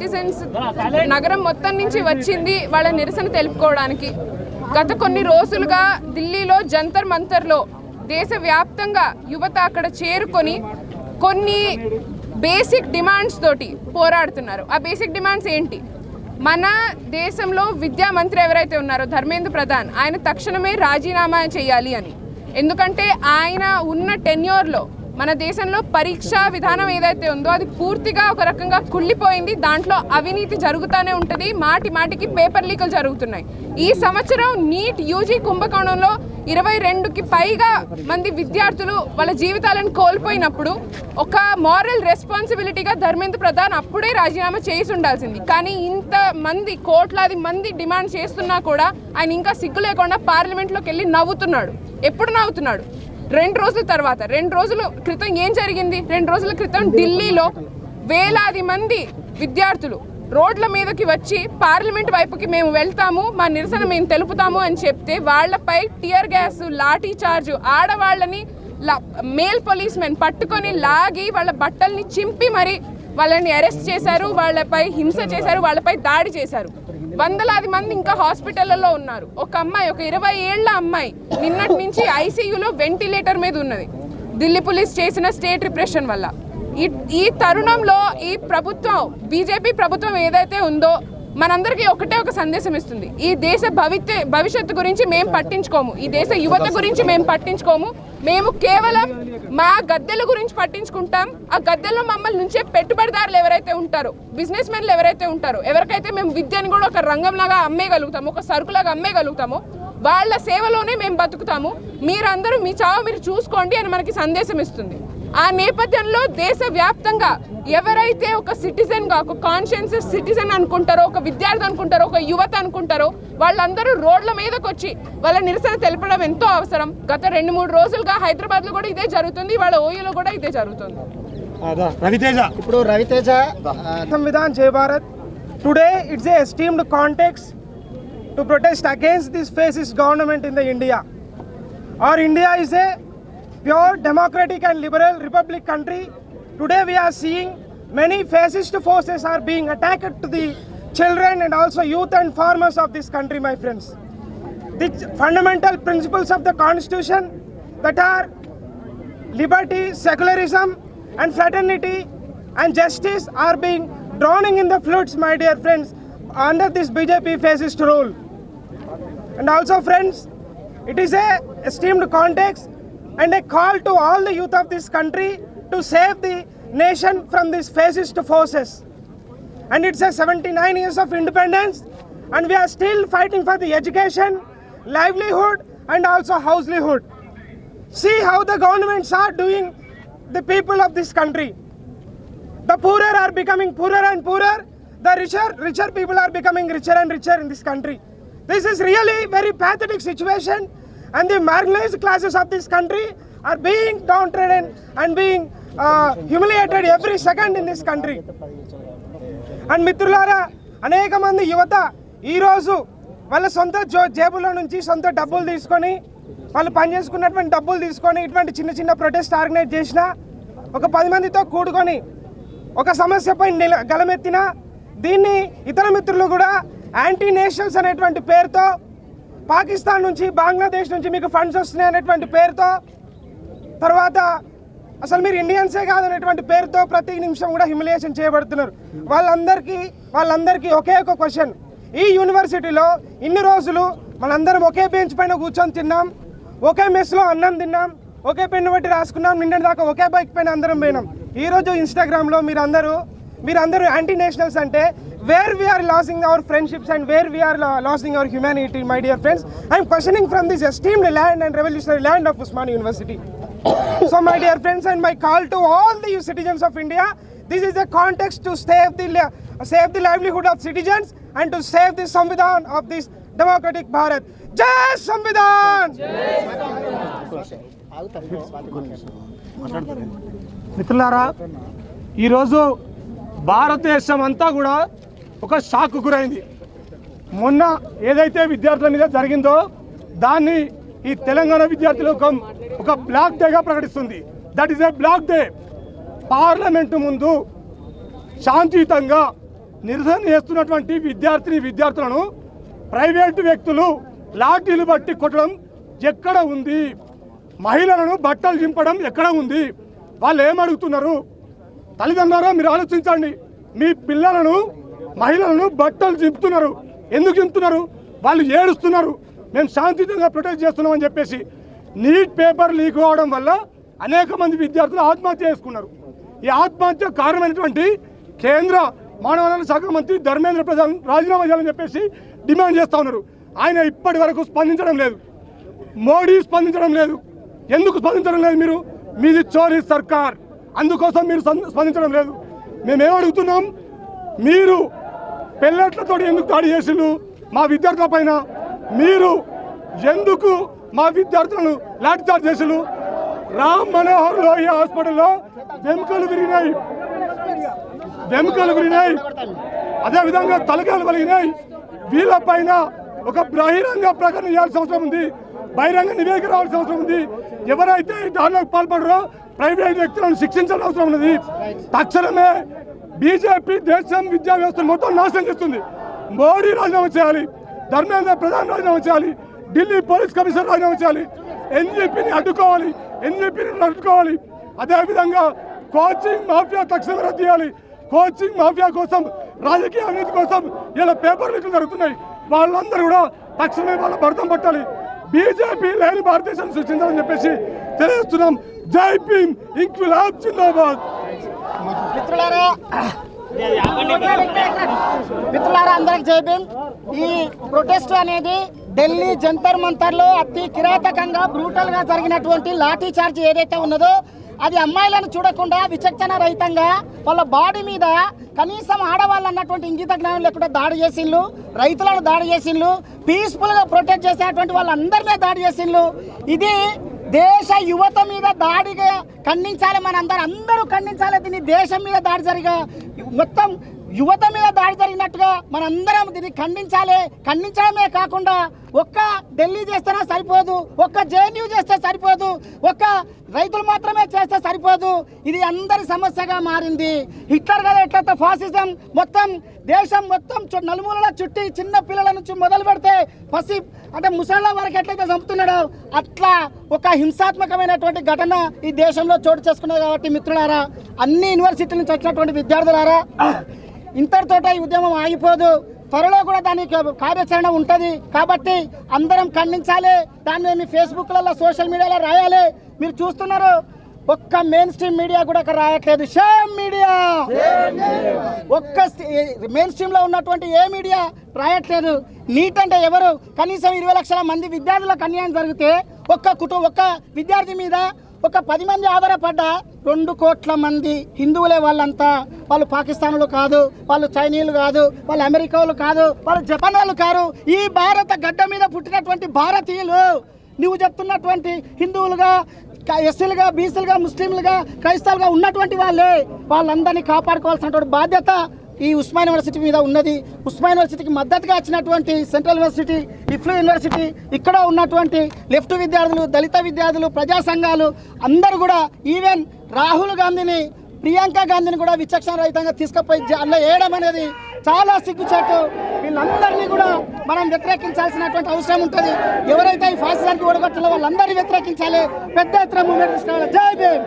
Citizens నగరం మొత్తం నుంచి వచ్చింది వాళ్ళ నిరసన తెలుపుకోవడానికి. గత కొన్ని రోజులుగా ఢిల్లీలో జంతర్ మంతర్లో దేశవ్యాప్తంగా యువత అక్కడ చేరుకొని కొన్ని బేసిక్ డిమాండ్స్ తోటి పోరాడుతున్నారు. ఆ బేసిక్ డిమాండ్స్ ఏంటి? మన దేశంలో విద్యా మంత్రి ఎవరైతే ఉన్నారో ధర్మేంద్ర ప్రధాన్, ఆయన తక్షణమే రాజీనామా చేయాలి అని. ఎందుకంటే ఆయన ఉన్న టెన్యూర్లో మన దేశంలో పరీక్షా విధానం ఏదైతే ఉందో అది పూర్తిగా ఒక రకంగా కుళ్ళిపోయింది. దాంట్లో అవినీతి జరుగుతూనే ఉంటుంది, మాటి మాటికి పేపర్ లీకులు జరుగుతున్నాయి. ఈ సంవత్సరం నీట్ యూజీ కుంభకోణంలో 22కి పైగా మంది విద్యార్థులు వాళ్ళ జీవితాలను కోల్పోయినప్పుడు ఒక మారల్ రెస్పాన్సిబిలిటీగా ధర్మేంద్ర ప్రధాన్ అప్పుడే రాజీనామా చేసి ఉండాల్సింది. కానీ ఇంతమంది కోట్లాది మంది డిమాండ్ చేస్తున్నా కూడా ఆయన ఇంకా సిగ్గు లేకుండా పార్లమెంట్లోకి వెళ్ళి నవ్వుతున్నాడు. ఎప్పుడు నవ్వుతున్నాడు? 2 రోజుల తర్వాత. 2 రోజుల క్రితం ఏం జరిగింది? 2 రోజుల క్రితం ఢిల్లీలో వేలాది మంది విద్యార్థులు రోడ్ల మీదకి వచ్చి పార్లమెంట్ వైపుకి మేము వెళ్తాము, మా నిరసన మేము తెలుపుతాము అని చెప్తే వాళ్ళపై టియర్ గ్యాస్, లాఠీ చార్జ్, ఆడవాళ్ళని మేల్ పోలీస్మెన్ పట్టుకొని లాగి వాళ్ళ బట్టల్ని చింపి మరి వాళ్ళని అరెస్ట్ చేశారు, వాళ్ళపై హింస చేశారు, వాళ్ళపై దాడి చేశారు. వందలాది మంది ఇంకా హాస్పిటల్లో ఉన్నారు. ఒక అమ్మాయి, ఒక 20 ఏళ్ల అమ్మాయి నిన్నటి నుంచి ఐసీయూలో వెంటిలేటర్ మీద ఉన్నది ఢిల్లీ పోలీస్ చేసిన స్టేట్ రిప్రెషన్ వల్ల. ఈ తరుణంలో ఈ ప్రభుత్వం, బీజేపీ ప్రభుత్వం ఏదైతే ఉందో మనందరికీ ఒకటే ఒక సందేశం ఇస్తుంది. ఈ దేశ భవిష్యత్తు గురించి మేము పట్టించుకోము, ఈ దేశ యువత గురించి మేము పట్టించుకోము, మేము కేవలం మా గద్దెల గురించి పట్టించుకుంటాం. ఆ గద్దెల్లో మమ్మల్ని నుంచే పెట్టుబడిదారులు ఎవరైతే ఉంటారో, బిజినెస్ మెన్లు ఎవరైతే ఉంటారో, ఎవరికైతే మేము విద్యను కూడా ఒక రంగంలాగా అమ్మేయగలుగుతాము, ఒక సరుకులాగా అమ్మేయగలుగుతామో వాళ్ళ సేవలోనే మేము బతుకుతాము. మీరందరూ మీ చావు మీరు చూసుకోండి అని మనకి సందేశం ఇస్తుంది. ఆ నేపథ్యంలో దేశవ్యాప్తంగా ఎవరైతే ఒక సిటిజన్గా, ఒక కాన్షియన్స్ సిటిజన్ అనుకుంటారో, ఒక విద్యార్థి అనుకుంటారో, ఒక యువత అనుకుంటారో వాళ్ళందరూ రోడ్ల మీదకి వచ్చి వాళ్ళ నిరసన తెలపడం ఎంతో అవసరం. గత 2-3 రోజులుగా హైదరాబాద్లో కూడా ఇదే జరుగుతుంది, వాళ్ళ ఓయూలో కూడా ఇదే జరుగుతుంది. రవితేజ సంవిధాన్ జై Bharat. Today it's a esteemed context to protest against this fascist government in the India. Our India is a pure democratic and liberal republic country. Today we are seeing many fascist forces are being attacked to the children and also youth and farmers of this country, my friends. The fundamental principles of the constitution that are liberty, secularism and fraternity and justice are being drowning in the floods, my dear friends, under this BJP fascist rule. And also friends, it is a esteemed context and a call to all the youth of this country to save the nation from these fascist forces. And it's a 79 years of independence and we are still fighting for the education, livelihood and also houselyhood. See how the governments are doing the people of this country. The poorer are becoming poorer and poorer. The richer people are becoming richer and richer in this country. This is really very pathetic situation and the marginalized classes of this country are being downtrodden and being humiliated every second in this country. And మిత్రులారా, అనేక మంది యువత ఈరోజు వాళ్ళ సొంత జేబుల నుంచి సొంత డబ్బులు తీసుకొని, వాళ్ళు పనిచేసుకున్నటువంటి డబ్బులు తీసుకొని ఇటువంటి చిన్న చిన్న ప్రొటెస్ట్ ఆర్గనైజ్ చేసిన, ఒక 10 మందితో కూడుకొని ఒక సమస్యపై గలమెత్తిన, దీన్ని ఇతర మిత్రులు కూడా యాంటీ నేషనల్స్ అనేటువంటి పేరుతో, పాకిస్తాన్ నుంచి, బంగ్లాదేశ్ నుంచి మీకు ఫండ్స్ వస్తున్నాయి అనేటువంటి పేరుతో, తర్వాత అసలు మీరు ఇండియన్సే కాదనేటువంటి పేరుతో ప్రతి నిమిషం కూడా హ్యూమిలియేషన్ చేయబడుతున్నారు. వాళ్ళందరికీ ఒకే ఒక క్వశ్చన్. ఈ యూనివర్సిటీలో ఇన్ని రోజులు మనందరం ఒకే బెంచ్ పైన కూర్చొని తిన్నాం, ఒకే మెస్లో అన్నం తిన్నాం, ఒకే పెన్ను బట్టి రాసుకున్నాం, నిన్నటి దాకా ఒకే బైక్ పైన అందరం పోయినాం. ఈరోజు ఇన్స్టాగ్రామ్లో మీరందరూ యాంటీ నేషనల్స్ అంటే where we are losing our friendships and where we are losing our humanity, my dear friends. I am questioning from this esteemed land and revolutionary land of Usmania University. So my dear friends, and my call to all the citizens of India, this is a context to save the livelihood of citizens and to save the Samvidhan of this democratic Bharat. Jai Samvidhan! మిత్రులారా, ఈరోజు భారతదేశం అంతా కూడా ఒక shock గురైంది. మొన్న ఏదైతే విద్యార్థుల మీద జరిగిందో దాన్ని ఈ తెలంగాణ విద్యార్థులు ఒక బ్లాక్ డేగా ప్రకటిస్తుంది. That is a black day. Parliament ముందు శాంతియుతంగా నిరసన చేస్తున్నటువంటి విద్యార్థులను ప్రైవేటు వ్యక్తులు లాఠీలు బట్టి కొట్టడం ఎక్కడ ఉంది? మహిళలను బట్టలు చింపడం ఎక్కడ ఉంది? వాళ్ళు ఏమడుగుతున్నారు? తల్లిదండ్రులారా మీరు ఆలోచించండి. మీ పిల్లలను మహిళలను బట్టలు చింపుతున్నారు. ఎందుకు చింపుతున్నారు? వాళ్ళు ఏడుస్తున్నారు. మేము శాంతియుతంగా ప్రొటెక్ట్ చేస్తున్నామని చెప్పేసి. నీట్ పేపర్ లీక్ అవడం వల్ల అనేక మంది విద్యార్థులు ఆత్మహత్య చేసుకున్నారు. ఈ ఆత్మహత్య కారణమైనటువంటి కేంద్ర మానవ వనరుల శాఖ మంత్రి ధర్మేంద్ర ప్రధాన్ రాజీనామా చేయాలని చెప్పేసి డిమాండ్ చేస్తూ ఉన్నారు. ఆయన ఇప్పటి వరకు స్పందించడం లేదు. మోడీ స్పందించడం లేదు. ఎందుకు స్పందించడం లేదు? మీది చోరీ సర్కార్, అందుకోసం మీరు స్పందించడం లేదు. మేమేం అడుగుతున్నాం? మీరు పెల్లెట్లతో ఎందుకు దాడి చేసిండు మా విద్యార్థుల పైన? మీరు ఎందుకు మా విద్యార్థులను లాఠీచార్జ్ చేసిండు? రామ్ మనోహర్ లోహియా హాస్పిటల్లో వెముకలు విరిగినాయి, అదేవిధంగా తలకాయలు పలిగినాయి. వీళ్ళపైన ఒక బహిరంగ ప్రకటన చేయాల్సిన అవసరం ఉంది. బహిరంగ నివేదిక రావాల్సిన అవసరం ఉంది. ఎవరైతే ఈ దాడులకు పాల్పడరో ప్రైవేట్ వ్యక్తులను శిక్షించాల్సిన అవసరం ఉన్నది. తక్షణమే బీజేపీ దేశం విద్యా వ్యవస్థను మొత్తం నాశనం చేస్తుంది. మోడీ రాజీనామా చేయాలి, ధర్మేంద్ర ప్రధాన్ రాజీనామా చేయాలి, ఢిల్లీ పోలీస్ కమిషనర్ రాజీనామా చేయాలి, ఎన్జీపీని అడ్డుకోవాలి. అదేవిధంగా కోచింగ్ మాఫియా తక్షణమే రద్దు చేయాలి. కోచింగ్ మాఫియా కోసం, రాజకీయ అవినీతి కోసం ఇలా పేపర్ లీకులు జరుగుతున్నాయి. వాళ్ళందరూ కూడా తక్షణమే వాళ్ళ భర్తం పట్టాలి. బీజేపీ లేని భారతదేశాన్ని సృష్టించాలని చెప్పేసి తెలియజేస్తున్నాం. జై భీమ్, ఇంక్విలాబ్ జిందాబాద్. మిత్రులారా అందరికి జై భీమ్. ఈ ప్రొటెస్ట్ అనేది ఢిల్లీ జంతర్ మంతర్లో అతి కిరాతకంగా బ్రూటల్ గా జరిగినటువంటి లాఠీ చార్జ్ ఏదైతే ఉన్నదో అది అమ్మాయిలను చూడకుండా విచక్షణ రహితంగా వాళ్ళ బాడీ మీద కనీసం ఆడవాళ్ళు అన్నటువంటి ఇంగిత జ్ఞానం లేకుండా దాడి చేసిండ్రు. రైతులను దాడి చేసిండ్రు. పీస్ఫుల్గా ప్రొటెక్ట్ చేసేటువంటి వాళ్ళందరినీ దాడి చేసిండ్రు. ఇది దేశ యువత మీద దాడిగా ఖండించాలి. అందరూ ఖండించాలి. దీన్ని దేశం మీద దాడి జరిగా మొత్తం యువత మీద దాడి జరిగినట్టుగా మనందరం దీన్ని ఖండించాలి. ఖండించడమే కాకుండా ఒక్క ఢిల్లీ చేస్తేనే సరిపోదు, ఒక్క జేఎన్యూ చేస్తే సరిపోదు, ఒక్క రైతులు మాత్రమే చేస్తే సరిపోదు. ఇది అందరి సమస్యగా మారింది. హిట్లర్ గారు ఎట్లయితే ఫాసిజం మొత్తం దేశం మొత్తం నలుమూలలా చుట్టి చిన్న పిల్లల నుంచి మొదలు పెడితే ముసళ్ళ వరకు ఎట్లయితే చంపుతున్నాడో అట్లా ఒక హింసాత్మకమైనటువంటి ఘటన ఈ దేశంలో చోటు చేసుకున్నది. కాబట్టి మిత్రులారా, అన్ని యూనివర్సిటీల నుంచి వచ్చినటువంటి విద్యార్థులారా, ఇంతటితోట ఈ ఉద్యమం ఆగిపోదు. త్వరలో కూడా దానికి కార్యాచరణ ఉంటుంది. కాబట్టి అందరం ఖండించాలి. దాన్ని మీ ఫేస్బుక్లలో సోషల్ మీడియాలో రాయాలి. మీరు చూస్తున్నారు, ఒక్క మెయిన్ స్ట్రీమ్ మీడియా కూడా అక్కడ రాయట్లేదు. షేమ్ మీడియా, ఒక్క మెయిన్ స్ట్రీమ్లో ఉన్నటువంటి ఏ మీడియా రాయట్లేదు. నీట్ అంటే ఎవరు? కనీసం 20 లక్షల మంది విద్యార్థులకు అన్యాయం జరిగితే ఒక్క విద్యార్థి మీద ఒక 10 మంది ఆధారపడ్డ 2 కోట్ల మంది హిందువులే. వాళ్ళంతా వాళ్ళు పాకిస్తాన్లు కాదు, వాళ్ళు చైనీయులు కాదు, వాళ్ళు అమెరికాలు కాదు, వాళ్ళు జపాన్ వాళ్ళు కాదు. ఈ భారత గడ్డ మీద పుట్టినటువంటి భారతీయులు నువ్వు చెప్తున్నటువంటి హిందువులుగా, ఎస్సీలుగా, బీసీలుగా, ముస్లింలుగా, క్రైస్తవులుగా ఉన్నటువంటి వాళ్ళందరినీ కాపాడుకోవాల్సినటువంటి బాధ్యత ఈ ఉస్మాన్ యూనివర్సిటీ మీద ఉన్నది. ఉస్మాన్ యూనివర్సిటీకి మద్దతుగా వచ్చినటువంటి సెంట్రల్ యూనివర్సిటీ, ఇఫ్లూ యూనివర్సిటీ, ఇక్కడ ఉన్నటువంటి లెఫ్ట్ విద్యార్థులు, దళిత విద్యార్థులు, ప్రజా సంఘాలు అందరూ కూడా, ఈవెన్ రాహుల్ గాంధీని, ప్రియాంక గాంధీని కూడా విచక్షణ రహితంగా తీసుకుపోయి అలా వేయడం అనేది చాలా సిగ్గుచేటు. వీళ్ళందరినీ కూడా మనం వ్యతిరేకించాల్సినటువంటి అవసరం ఉంటుంది. ఎవరైతే ఈ ఫాసిజానికి ఓడగొట్టాలో వాళ్ళందరినీ వ్యతిరేకించాలి. పెద్ద ఎత్తున మూవ్మెంట్ తీసుకోవాలి. జై భీమ్.